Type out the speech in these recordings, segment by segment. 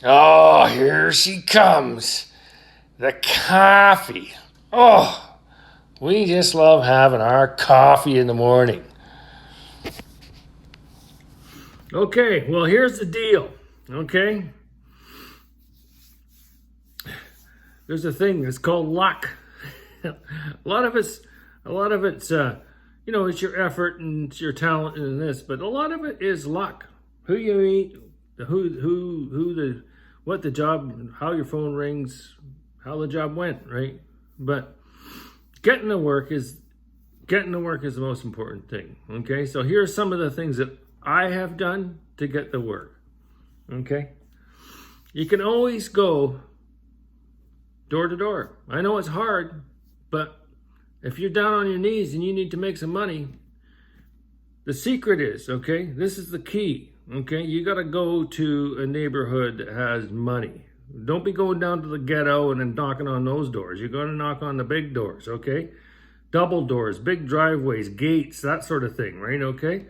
Oh, here she comes. The coffee. Oh, we just love having our coffee in the morning. Okay, well, here's the deal. Okay, there's a thing that's called luck. a lot of it's, it's your effort and it's your talent and this, but a lot of it is luck. Who you meet, what the job, how your phone rings, how the job went, right? But getting to work is the most important thing. Okay, so here are some of the things that I have done to get the work. Okay, you can always go door to door. I know it's hard, but if you're down on your knees and you need to make some money, the secret is, okay, this is the key. Okay, you got to go to a neighborhood that has money. Don't be going down to the ghetto and then knocking on those doors. You're going to knock on the big doors, okay? Double doors, big driveways, gates, that sort of thing, right? Okay?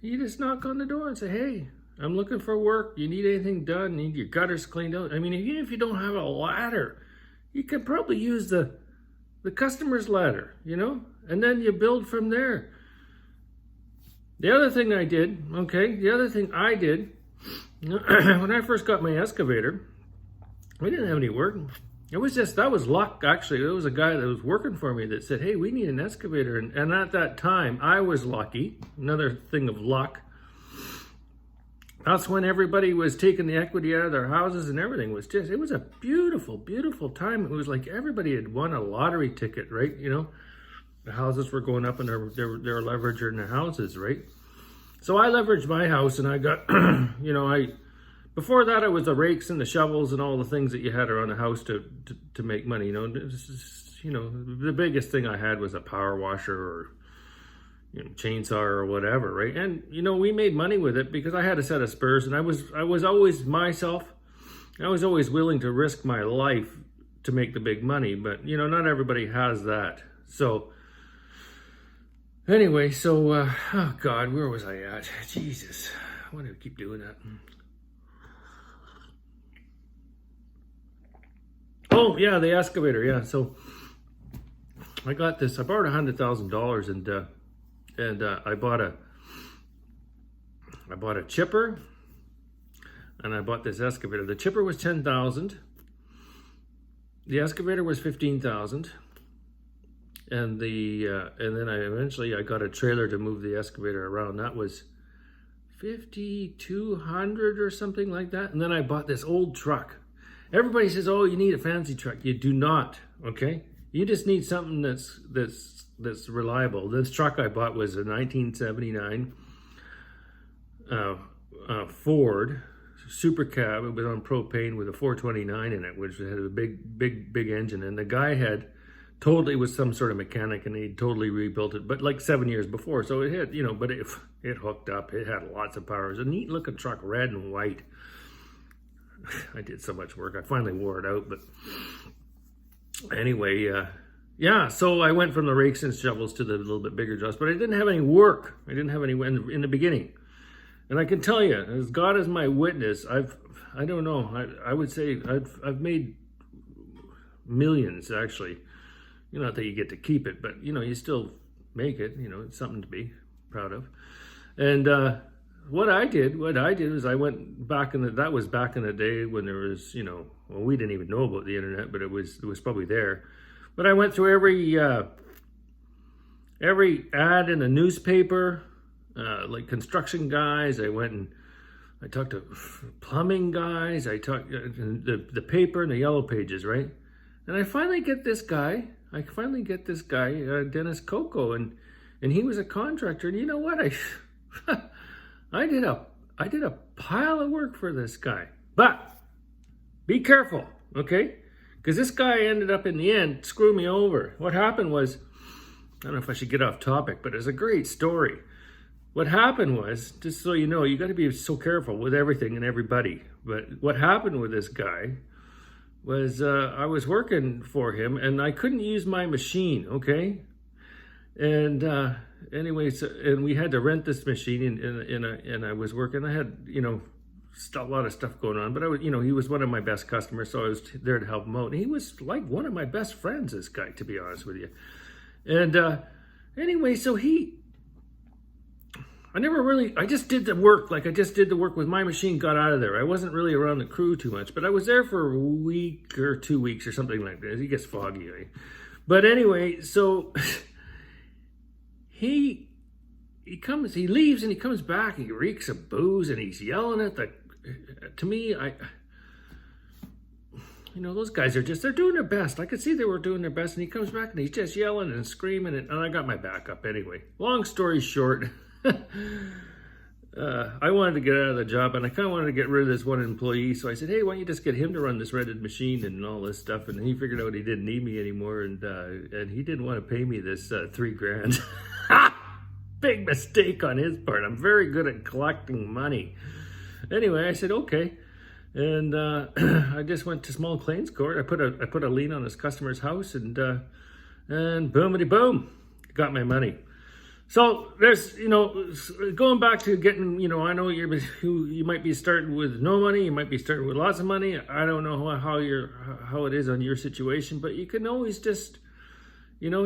You just knock on the door and say, hey, I'm looking for work. You need anything done? You need your gutters cleaned out? I mean, even if you don't have a ladder, you could probably use the customer's ladder, and then you build from there. The other thing I did, when I first got my excavator, we didn't have any work. That was luck, actually. There was a guy that was working for me that said, hey, we need an excavator. And at that time, I was lucky. Another thing of luck. That's when everybody was taking the equity out of their houses and everything. It was a beautiful, beautiful time. It was like everybody had won a lottery ticket, right? The houses were going up and they were leveraging their houses, right? So I leveraged my house and I got, before that, it was the rakes and the shovels and all the things that you had around the house to make money. The biggest thing I had was a power washer or chainsaw or whatever, right? And we made money with it because I had a set of spurs, and I was always myself. I was always willing to risk my life to make the big money, but not everybody has that. So anyway, oh God, where was I at? Jesus, why do I keep doing that? Oh yeah, the excavator. Yeah, so I got this. I borrowed $100,000, and I bought a chipper, and I bought this excavator. The chipper was $10,000. The excavator was $15,000, and then I got a trailer to move the excavator around. That was $5,200 or something like that. And then I bought this old truck. Everybody says, oh, you need a fancy truck. You do not, okay? You just need something that's reliable. This truck I bought was a 1979 Ford Super Cab. It was on propane with a 429 in it, which had a big engine. And the guy was some sort of mechanic, and he totally rebuilt it, but like 7 years before. So it had, but it hooked up. It had lots of power. It was a neat looking truck, red and white. I did so much work. I finally wore it out, but anyway, so I went from the rakes and shovels to the little bit bigger jobs, but I didn't have any work. I didn't have any in the beginning. And I can tell you, as God is my witness, I would say I've made millions, actually. Not that you get to keep it, but you still make it. It's something to be proud of. And what I did is I went back that was back in the day when there was, we didn't even know about the internet, but it was probably there. But I went through every ad in the newspaper, like construction guys. I went and I talked to plumbing guys. I talked the paper and the yellow pages, right? And I finally get this guy, Dennis Coco, and he was a contractor. And you know what? I did a pile of work for this guy. But be careful, okay? Because this guy ended up in the end screwing me over. What happened was, I don't know if I should get off topic, but it's a great story. What happened was, just so you know, you got to be so careful with everything and everybody. But what happened with this guy was I was working for him and I couldn't use my machine, okay? And anyway, and we had to rent this machine, and I was working. I had a lot of stuff going on, but I was, he was one of my best customers, so I was there to help him out. And he was like one of my best friends, this guy, to be honest with you. And anyway, so I just did the work. Like, I just did the work with my machine, got out of there. I wasn't really around the crew too much, but I was there for a week or 2 weeks or something like that. He gets foggy, right? But anyway, so he leaves and he comes back and he reeks of booze and he's yelling at to me, those guys they're doing their best. I could see they were doing their best, and he comes back and he's just yelling and screaming, and I got my back up anyway. Long story short, I wanted to get out of the job, and I kind of wanted to get rid of this one employee. So I said, hey, why don't you just get him to run this rented machine and all this stuff? And he figured out he didn't need me anymore, and he didn't want to pay me this $3,000. Big mistake on his part. I'm very good at collecting money. Anyway, I said, okay. And I just went to small claims court. I put a lien on this customer's house, and boomity boom, got my money. So there's, going back to getting, I know you might be starting with no money, you might be starting with lots of money. I don't know how it is on your situation, but you can always just, you go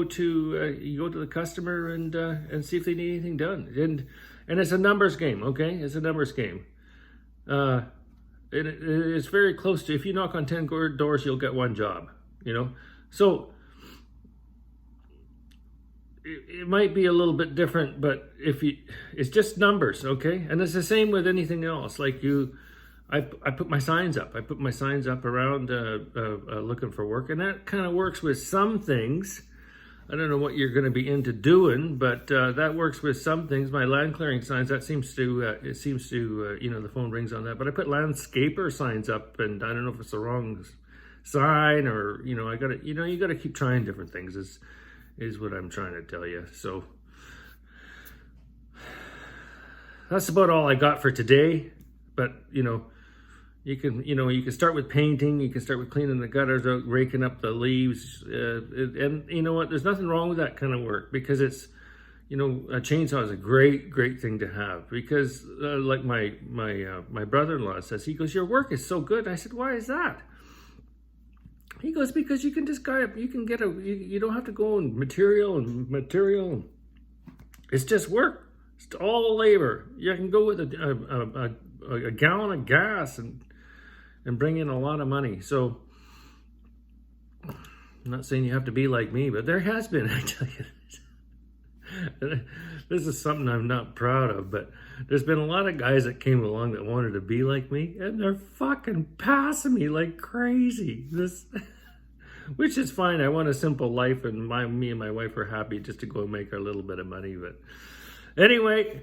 to the customer and see if they need anything done. And it's a numbers game, okay? It's a numbers game. It's very close to, if you knock on 10 doors, you'll get one job, So it might be a little bit different, but it's just numbers, okay? And it's the same with anything else. Like I put my signs up. I put my signs up around looking for work, and that kind of works with some things. I don't know what you're going to be into doing, but that works with some things. My land clearing signs, that seems to the phone rings on that. But I put landscaper signs up, and I don't know if it's the wrong sign or you got to keep trying different things. Is what I'm trying to tell you. So that's about all I got for today. But you can start with painting, you can start with cleaning the gutters out, raking up the leaves, and you know what, there's nothing wrong with that kind of work, because it's, a chainsaw is a great thing to have, because like my brother-in-law says, he goes, your work is so good. I said, why is that? He goes, because you can just you don't have to go in material. It's just work. It's all labor. You can go with a gallon of gas and bring in a lot of money. So I'm not saying you have to be like me, but there has been, I tell you, this is something I'm not proud of, but there's been a lot of guys that came along that wanted to be like me, and they're fucking passing me like crazy. Which is fine. I want a simple life, and me and my wife are happy just to go and make our little bit of money. But anyway,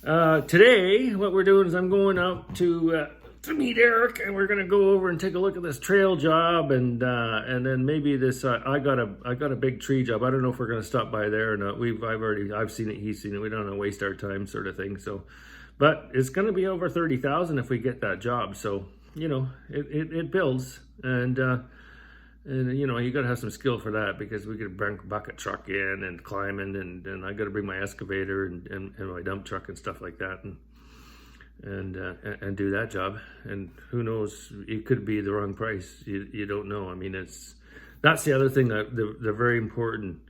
today what we're doing is I'm going out to meet Eric, and we're gonna go over and take a look at this trail job, and then maybe this I got a big tree job. I don't know if we're gonna stop by there or not. I've seen it, he's seen it. We don't want to waste our time, sort of thing. So, but it's gonna be over 30,000 if we get that job. So it builds, and you got to have some skill for that, because we could bring bucket truck in and climbing, and I got to bring my excavator and my dump truck and stuff like that, and do that job. And who knows, it could be the wrong price. You don't know. I mean, that's the other thing, the very important,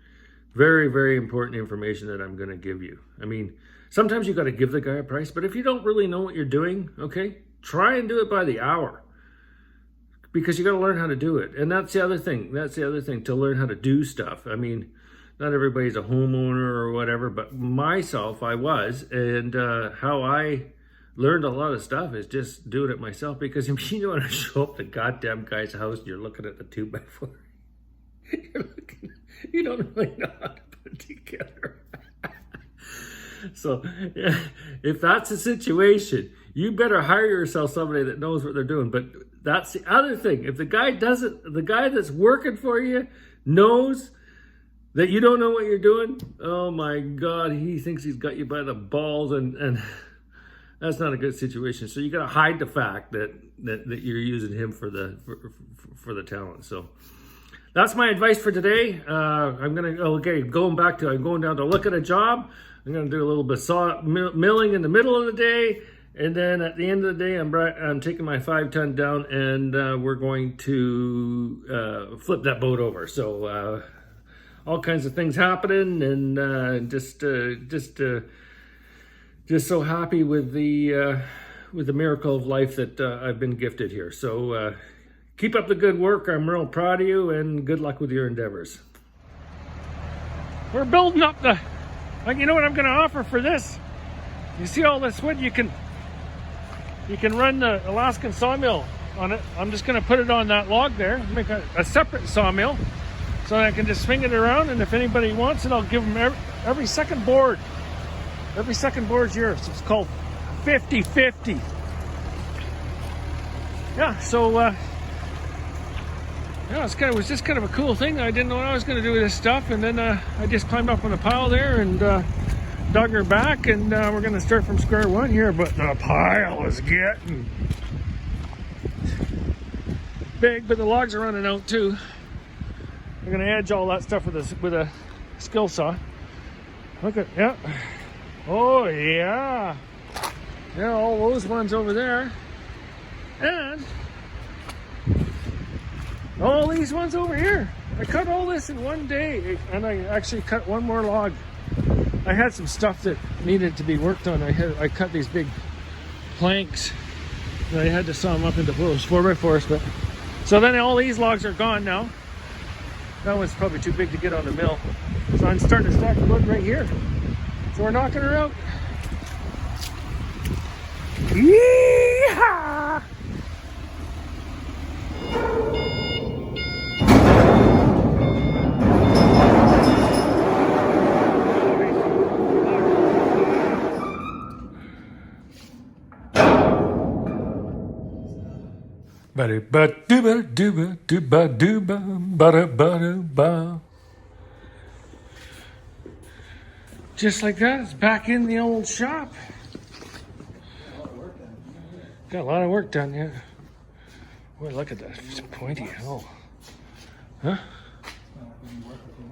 very important information that I'm going to give you. I mean, sometimes you got to give the guy a price, but if you don't really know what you're doing, okay, try and do it by the hour. Because you got to learn how to do it. And that's the other thing. To learn how to do stuff. I mean, not everybody's a homeowner or whatever, but myself, I was. And how I learned a lot of stuff is just doing it myself. Because if you want to show up the goddamn guy's house and you're looking at the 2x4, you don't really know how to put it together. So yeah, if that's the situation, you better hire yourself somebody that knows what they're doing. But that's the other thing. If the guy that's working for you knows that you don't know what you're doing, oh my God, he thinks he's got you by the balls, and that's not a good situation. So you got to hide the fact that you're using him for the talent. So that's my advice for today. I'm going down to look at a job. I'm going to do a little bit of milling in the middle of the day. And then at the end of the day, I'm taking my 5-ton down, and we're going to flip that boat over. So all kinds of things happening, and just so happy with the miracle of life that I've been gifted here. So keep up the good work. I'm real proud of you, and good luck with your endeavors. We're building up you know what I'm going to offer for this? You see all this wood? You can run the Alaskan sawmill on it. I'm just going to put it on that log there, make a separate sawmill, so that I can just swing it around, and if anybody wants it, I'll give them every second board. Every second board's yours. It's called 50/50. Yeah, so yeah, it was just kind of a cool thing. I didn't know what I was going to do with this stuff, and then I just climbed up on a pile there and dug her back, and we're going to start from square one here, but the pile is getting big, but the logs are running out too. I'm going to edge all that stuff with a skill saw. Look at, yeah. Oh, yeah. Yeah, all those ones over there. And all these ones over here. I cut all this in one day, and I actually cut one more log. I had some stuff that needed to be worked on. I cut these big planks, and I had to saw them up into 4x4s. But so then all these logs are gone now. That one's probably too big to get on the mill. So I'm starting to stack the wood right here. So we're knocking her out. Yeehaw! Just like that, it's back in the old shop. Got a lot of work done, yeah. Boy, look at that. It's pointy hell. Huh?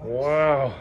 Wow.